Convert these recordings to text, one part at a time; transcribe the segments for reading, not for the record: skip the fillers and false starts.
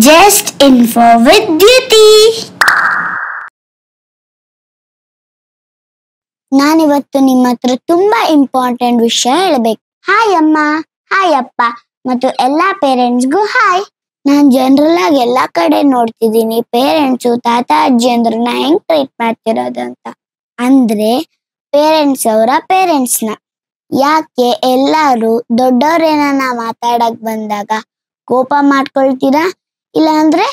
Just info with Duty. ನಾನಿವತ್ತು ನಿಮ್ಮ ಹತ್ರ ತುಂಬಾ ಇಂಪಾರ್ಟೆಂಟ್ ವಿಷಯ ಹೇಳಬೇಕು. ಹಾಯ್ ಅಮ್ಮ, ಹಾಯ್ ಅಪ್ಪ ಮತ್ತು ಎಲ್ಲಾ ಪೇರೆಂಟ್ಸ್ಗೂ ಹಾಯ್. ನಾನ್ ಜನರಲ್ ಆಗಿ ಎಲ್ಲಾ ಕಡೆ ನೋಡ್ತಿದ್ದೀನಿ ಪೇರೆಂಟ್ಸು ತಾತ ಅಜ್ಜಿ ಅಂದ್ರನ್ನ ಹೆಂಗ್ ಟ್ರೀಟ್ ಮಾಡ್ತಿರೋದಂತ. ಅಂದ್ರೆ ಪೇರೆಂಟ್ಸ್ ಅವರ ಪೇರೆಂಟ್ಸ್ನ ಯಾಕೆ ಎಲ್ಲಾರು ದೊಡ್ಡವ್ರೇನ ಮಾತಾಡಕ್ ಬಂದಾಗ ಕೋಪ ಮಾಡ್ಕೊಳ್ತೀರಾ, ಇಲ್ಲ ಅಂದ್ರೆ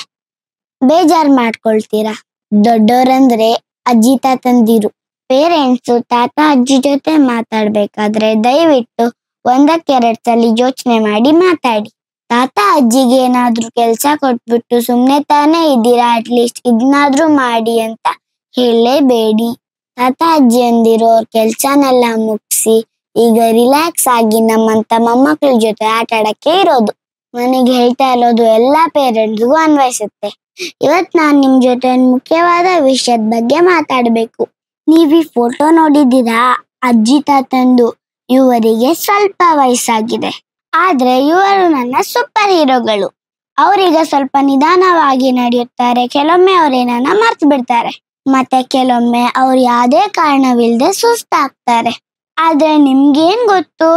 ಬೇಜಾರ್ ಮಾಡ್ಕೊಳ್ತೀರಾ? ದೊಡ್ಡವ್ರಂದ್ರೆ ಅಜ್ಜಿ ತಾತಂದಿರು. ಪೇರೆಂಟ್ಸು ತಾತ ಅಜ್ಜಿ ಜೊತೆ ಮಾತಾಡ್ಬೇಕಾದ್ರೆ ದಯವಿಟ್ಟು ಒಂದಕ್ಕೆರಡು ಸಲ ಯೋಚನೆ ಮಾಡಿ ಮಾತಾಡಿ. ತಾತ ಅಜ್ಜಿಗೆ ಏನಾದ್ರೂ ಕೆಲ್ಸ ಕೊಟ್ಬಿಟ್ಟು ಸುಮ್ನೆ ತಾನೇ ಇದ್ದೀರಾ, ಅಟ್ಲೀಸ್ಟ್ ಇದನ್ನಾದ್ರೂ ಮಾಡಿ ಅಂತ ಹೇಳಲೇಬೇಡಿ. ತಾತ ಅಜ್ಜಿ ಅಂದಿರೋ ಅವ್ರ ಕೆಲ್ಸನೆಲ್ಲ ಮುಗಿಸಿ ಈಗ ರಿಲ್ಯಾಕ್ಸ್ ಆಗಿ ನಮ್ಮಂತ ಮೊಮ್ಮಕ್ಳ ಜೊತೆ ಆಟ ಆಡಕ್ಕೆ ಇರೋದು. ನನಗೆ ಹೇಳ್ತಾ ಇರೋದು ಎಲ್ಲಾ ಪೇರೆಂಟ್ಸ್ಗೂ ಅನ್ವಯಿಸುತ್ತೆ. ಇವತ್ ನಾನ್ ನಿಮ್ ಜೊತೆ ಒಂದು ಮುಖ್ಯವಾದ ವಿಷಯದ ಬಗ್ಗೆ ಮಾತಾಡ್ಬೇಕು. ನೀವ್ ಈ ಫೋಟೋ ನೋಡಿದ್ದೀರಾ? ಅಜ್ಜಿ ತಾತಂದು. ಇವರಿಗೆ ಸ್ವಲ್ಪ ವಯಸ್ಸಾಗಿದೆ, ಆದ್ರೆ ಇವರು ನನ್ನ ಸೂಪರ್ ಹೀರೋಗಳು. ಅವ್ರೀಗ ಸ್ವಲ್ಪ ನಿಧಾನವಾಗಿ ನಡೆಯುತ್ತಾರೆ. ಕೆಲವೊಮ್ಮೆ ಅವ್ರೇನ ಮರ್ತು ಬಿಡ್ತಾರೆ, ಮತ್ತೆ ಕೆಲವೊಮ್ಮೆ ಅವ್ರು ಯಾವ್ದೇ ಕಾರಣವಿಲ್ಲದೆ ಸುಸ್ತಾಗ್ತಾರೆ. ಆದ್ರೆ ನಿಮ್ಗೇನ್ ಗೊತ್ತು,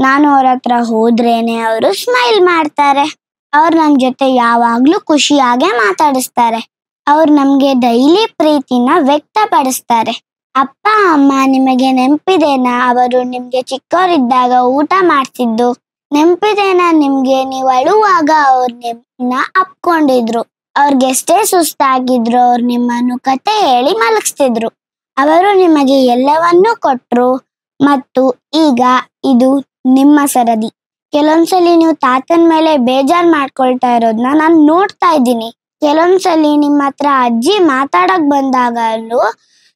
ನಾನು ಅವ್ರ ಹತ್ರ ಹೋದ್ರೇನೆ ಅವರು ಸ್ಮೈಲ್ ಮಾಡ್ತಾರೆ. ಅವ್ರು ನಮ್ ಜೊತೆ ಯಾವಾಗ್ಲೂ ಖುಷಿಯಾಗೆ ಮಾತಾಡಿಸ್ತಾರೆ. ಅವ್ರು ನಮ್ಗೆ ಡೈಲಿ ಪ್ರೀತಿನ ವ್ಯಕ್ತಪಡಿಸ್ತಾರೆ. ಅಪ್ಪ ಅಮ್ಮ ನಿಮಗೆ ನೆನಪಿದೆನಾ? ಅವರು ನಿಮ್ಗೆ ಚಿಕ್ಕವರಿದ್ದಾಗ ಊಟ ಮಾಡ್ತಿದ್ದು ನೆನಪಿದೆನಾ ನಿಮ್ಗೆ? ನೀವು ಅಳುವಾಗ ಅವ್ರು ನಿಮ್ಮನ್ನ ಅಪ್ಕೊಂಡಿದ್ರು. ಅವ್ರಿಗೆ ಎಷ್ಟೇ ಸುಸ್ತಾಗಿದ್ರು ಅವ್ರು ನಿಮ್ಮನ್ನು ಕತೆ ಹೇಳಿ ಮಲಗಿಸ್ತಿದ್ರು. ಅವರು ನಿಮಗೆ ಎಲ್ಲವನ್ನೂ ಕೊಟ್ರು. ಮತ್ತು ಈಗ ಇದು ನಿಮ್ಮ ಸರದಿ. ಕೆಲವೊಂದ್ಸಲಿ ನೀವು ತಾತನ ಮೇಲೆ ಬೇಜಾರ್ ಮಾಡ್ಕೊಳ್ತಾ ಇರೋದನ್ನ ನಾನು ನೋಡ್ತಾ ಇದ್ದೀನಿ. ಕೆಲವೊಂದ್ಸಲಿ ನಿಮ್ಮ ಹತ್ರ ಅಜ್ಜಿ ಮಾತಾಡಕ್ ಬಂದಾಗಲೂ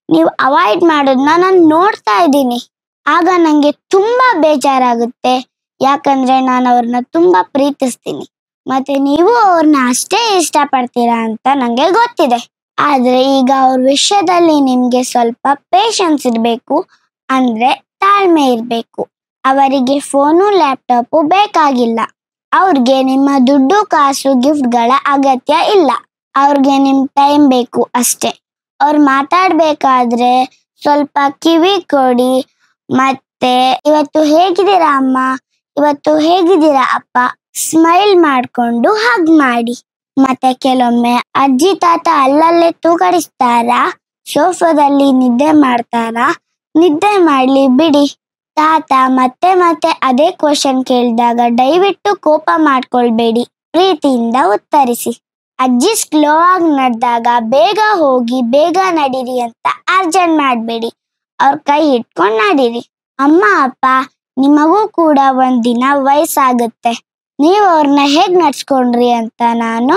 ನೀವು ಅವಾಯ್ಡ್ ಮಾಡೋದನ್ನ ನಾನು ನೋಡ್ತಾ ಇದ್ದೀನಿ. ಆಗ ನಂಗೆ ತುಂಬಾ ಬೇಜಾರಾಗುತ್ತೆ, ಯಾಕಂದ್ರೆ ನಾನು ಅವ್ರನ್ನ ತುಂಬಾ ಪ್ರೀತಿಸ್ತೀನಿ. ಮತ್ತೆ ನೀವು ಅವ್ರನ್ನ ಅಷ್ಟೇ ಇಷ್ಟಪಡ್ತೀರಾ ಅಂತ ನಂಗೆ ಗೊತ್ತಿದೆ. ಆದ್ರೆ ಈಗ ಅವ್ರ ವಿಷಯದಲ್ಲಿ ನಿಮ್ಗೆ ಸ್ವಲ್ಪ ಪೇಷನ್ಸ್ ಇರ್ಬೇಕು, ಅಂದ್ರೆ ತಾಳ್ಮೆ ಇರ್ಬೇಕು. ಅವರಿಗೆ ಫೋನು ಲ್ಯಾಪ್ಟಾಪು ಬೇಕಾಗಿಲ್ಲ. ಅವ್ರಿಗೆ ನಿಮ್ಮ ದುಡ್ಡು ಕಾಸು ಗಿಫ್ಟ್ಗಳ ಅಗತ್ಯ ಇಲ್ಲ. ಅವ್ರಿಗೆ ನಿಮ್ ಟೈಮ್ ಬೇಕು ಅಷ್ಟೇ. ಅವ್ರು ಮಾತಾಡ್ಬೇಕಾದ್ರೆ ಸ್ವಲ್ಪ ಕಿವಿ ಕೊಡಿ. ಮತ್ತೆ ಇವತ್ತು ಹೇಗಿದ್ದೀರಾ ಅಮ್ಮ, ಇವತ್ತು ಹೇಗಿದ್ದೀರಾ ಅಪ್ಪ ಸ್ಮೈಲ್ ಮಾಡ್ಕೊಂಡು ಹಗ್ ಮಾಡಿ. ಮತ್ತೆ ಕೆಲವೊಮ್ಮೆ ಅಜ್ಜಿ ತಾತ ಅಲ್ಲಲ್ಲೇ ತೂಕಡಿಸ್ತಾರಾ, ಸೋಫಾದಲ್ಲಿ ನಿದ್ದೆ ಮಾಡ್ತಾರಾ? ನಿದ್ದೆ ಮಾಡ್ಲಿ ಬಿಡಿ. ತಾತ ಮತ್ತೆ ಮತ್ತೆ ಅದೇ ಕ್ವಶನ್ ಕೇಳಿದಾಗ ದಯವಿಟ್ಟು ಕೋಪ ಮಾಡ್ಕೊಳ್ಬೇಡಿ, ಪ್ರೀತಿಯಿಂದ ಉತ್ತರಿಸಿ. ಅಜ್ಜಿ ಸ್ಲೋ ಆಗಿ ನಡೆದಾಗ ಬೇಗ ಹೋಗಿ ಬೇಗ ನಡೀರಿ ಅಂತ ಅರ್ಜೆಂಟ್ ಮಾಡ್ಬೇಡಿ, ಅವ್ರ ಕೈ ಹಿಡ್ಕೊಂಡು ನಡೀರಿ. ಅಮ್ಮ ಅಪ್ಪ ನಿಮಗೂ ಕೂಡ ಒಂದಿನ ವಯಸ್ಸಾಗುತ್ತೆ. ನೀವು ಅವ್ರನ್ನ ಹೇಗ್ ನಡ್ಸ್ಕೊಂಡ್ರಿ ಅಂತ ನಾನು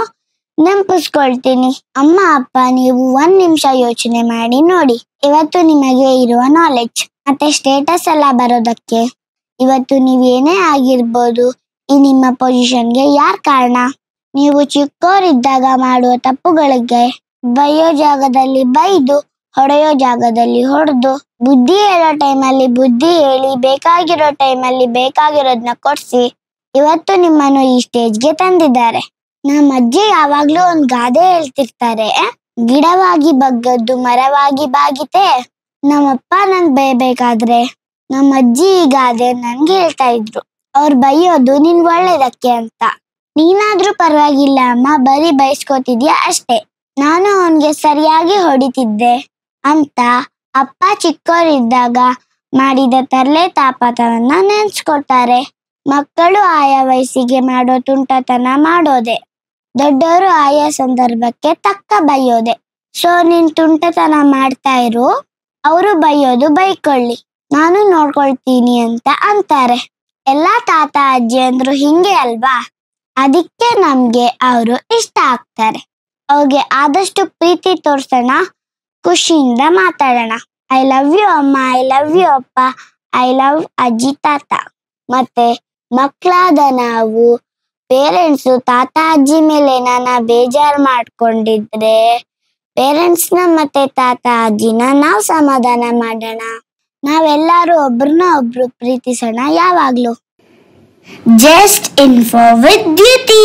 ನೆನಪಿಸ್ಕೊಳ್ತೀನಿ. ಅಮ್ಮ ಅಪ್ಪ ನೀವು 1 ನಿಮಿಷ ಯೋಚನೆ ಮಾಡಿ ನೋಡಿ. ಇವತ್ತು ನಿಮಗೆ ಇರುವ ನಾಲೆಡ್ಜ್ ಮತ್ತೆ ಸ್ಟೇಟಸ್ ಎಲ್ಲ ಬರೋದಕ್ಕೆ ಇವತ್ತು ನೀವೇನೇ ಆಗಿರ್ಬೋದು, ಈ ನಿಮ್ಮ ಪೊಸಿಷನ್ಗೆ ಯಾರ್ ಕಾರಣ? ನೀವು ಚಿಕ್ಕವರಿದ್ದಾಗ ಮಾಡುವ ತಪ್ಪುಗಳಿಗೆ ಬೈಯೋ ಜಾಗದಲ್ಲಿ ಬೈದು, ಹೊಡೆಯೋ ಜಾಗದಲ್ಲಿ ಹೊಡೆದು, ಬುದ್ಧಿ ಹೇಳೋ ಟೈಮಲ್ಲಿ ಬುದ್ಧಿ ಹೇಳಿ, ಬೇಕಾಗಿರೋ ಟೈಮಲ್ಲಿ ಬೇಕಾಗಿರೋದನ್ನ ಕೊಡ್ಸಿ ಇವತ್ತು ನಿಮ್ಮನ್ನು ಈ ಸ್ಟೇಜ್ಗೆ ತಂದಿದ್ದಾರೆ. ನಮ್ಮ ಅಜ್ಜಿ ಯಾವಾಗ್ಲೂ ಒಂದ್ ಗಾದೆ ಹೇಳ್ತಿರ್ತಾರೆ, ಗಿಡವಾಗಿ ಬಗ್ಗದ್ದು ಮರವಾಗಿ ಬಾಗಿತೆ. ನಮ್ಮಪ್ಪ ನಂಗ್ ಬೈಬೇಕಾದ್ರೆ ನಮ್ಮ ಅಜ್ಜಿ ಈ ಗಾದೆ ನನ್ಗೆ ಹೇಳ್ತಾ ಇದ್ರು. ಅವ್ರು ಬೈಯೋದು ನಿನ್ ಒಳ್ಳೇದಕ್ಕೆ ಅಂತ. ನೀನಾದ್ರೂ ಪರವಾಗಿಲ್ಲ ಅಮ್ಮ, ಬರೀ ಬೈಸ್ಕೋತಿದ್ಯಾ ಅಷ್ಟೇ, ನಾನು ಅವನ್ಗೆ ಸರಿಯಾಗಿ ಹೊಡಿತಿದ್ದೆ ಅಂತ ಅಪ್ಪ ಚಿಕ್ಕವರಿದ್ದಾಗ ಮಾಡಿದ ತರ್ಲೆ ತಾಪತವನ್ನ ನೆನ್ಸ್ಕೊಳ್ತಾರೆ. ಮಕ್ಕಳು ಆಯಾ ವಯಸ್ಸಿಗೆ ಮಾಡೋ ತುಂಟತನ ಮಾಡೋದೆ, ದೊಡ್ಡವರು ಆಯಾ ಸಂದರ್ಭಕ್ಕೆ ತಕ್ಕ ಬೈಯೋದೆ. ಸೊ ನೀನ್ ತುಂಟತನ ಮಾಡ್ತಾ ಇರು, ಅವರು ಬೈಯೋದು ಬೈಕೊಳ್ಳಿ, ನಾನು ನೋಡ್ಕೊಳ್ತೀನಿ ಅಂತ ಅಂತಾರೆ. ಎಲ್ಲಾ ತಾತ ಅಜ್ಜಿ ಅಂದ್ರು ಹಿಂಗೆ ಅಲ್ವಾ? ಅದಕ್ಕೆ ನಮ್ಗೆ ಅವರು ಇಷ್ಟ ಆಗ್ತಾರೆ. ಅವ್ರಿಗೆ ಆದಷ್ಟು ಪ್ರೀತಿ ತೋರ್ಸೋಣ, ಖುಷಿಯಿಂದ ಮಾತಾಡೋಣ. ಐ ಲವ್ ಯು ಅಮ್ಮ, ಐ ಲವ್ ಯು ಅಪ್ಪ, ಐ ಲವ್ ಅಜ್ಜಿ ತಾತ. ಮತ್ತೆ ಮಕ್ಕಳಾದ ನಾವು ಪೇರೆಂಟ್ಸು ತಾತ ಅಜ್ಜಿ ಮೇಲೆ ಬೇಜಾರ್ ಮಾಡ್ಕೊಂಡಿದ್ರೆ ಪೇರೆಂಟ್ಸ್ನ ಮತ್ತೆ ತಾತ ಅಜ್ಜಿನ ನಾವು ಸಮಾಧಾನ ಮಾಡೋಣ. ನಾವೆಲ್ಲರೂ ಒಬ್ರನ್ನ ಒಬ್ರು ಪ್ರೀತಿಸೋಣ ಯಾವಾಗ್ಲೂ. Just info with duty.